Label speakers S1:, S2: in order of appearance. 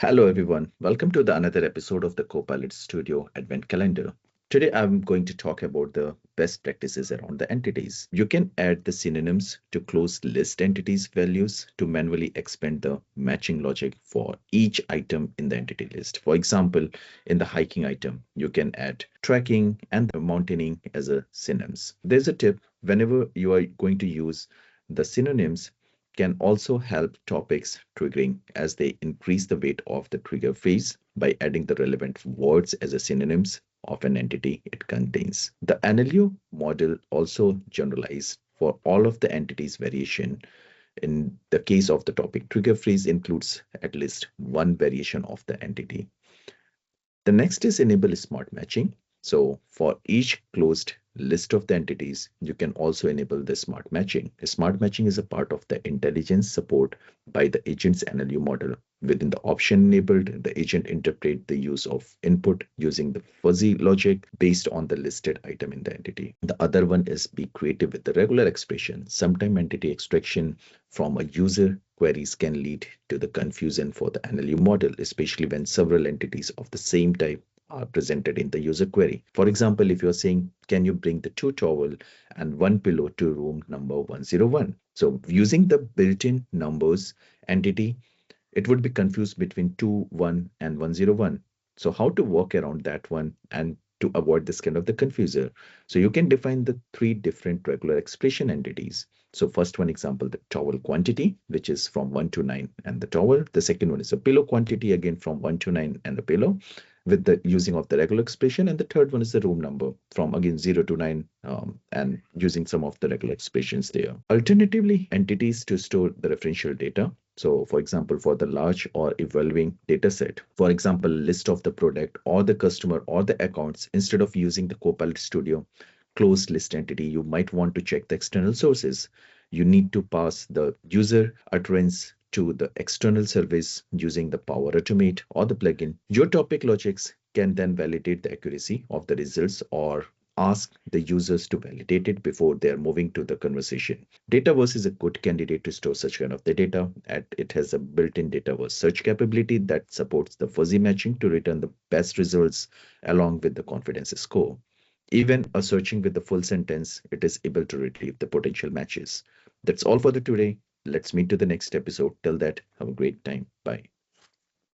S1: Hello, everyone. Welcome to another episode of the Copilot Studio Advent Calendar. Today, I'm going to talk about the best practices around the entities. You can add the synonyms to closed list entities values to manually expand the matching logic for each item in the entity list. For example, in the hiking item, you can add trekking and the mountaineering as a synonyms. There's a tip whenever you are going to use the synonyms can also help topics triggering as they increase the weight of the trigger phrase by adding the relevant words as a synonyms of an entity it contains. The NLU model also generalizes for all of the entities variation. In the case of the topic trigger phrase includes at least one variation of the entity. The next is enable smart matching. So for each closed list of the entities, you can also enable the smart matching. Smart matching is a part of the intelligence support by the agent's NLU model. Within the option enabled, the agent interpret the use of input using the fuzzy logic based on the listed item in the entity. The other one is be creative with the regular expression. Sometimes entity extraction from a user queries can lead to the confusion for the NLU model, especially when several entities of the same type are presented in the user query. For example, if you're saying, can you bring the two towel and one pillow to room number 101? So using the built-in numbers entity, it would be confused between 2, 1, and 101. So how to work around that one and to avoid this kind of the confuser. So you can define the three different regular expression entities. So first one example, the towel quantity, which is from 1 to 9 and the towel. The second one is a pillow quantity, again from 1 to 9 and the pillow with the using of the regular expression. And the third one is the room number from again 0 to 9 and using some of the regular expressions there. Alternatively, entities to store the referential data. So for example, for the large or evolving data set, for example, list of the product or the customer or the accounts, instead of using the Copilot Studio closed list entity, you might want to check the external sources. You need to pass the user utterance to the external service using the Power Automate or the plugin. Your topic logics can then validate the accuracy of the results or ask the users to validate it before they are moving to the conversation. Dataverse is a good candidate to store such kind of the data. It has a built-in Dataverse search capability that supports the fuzzy matching to return the best results along with the confidence score. Even a searching with the full sentence, it is able to retrieve the potential matches. That's all for the today. Let's meet to the next episode. Till that, have a great time. Bye.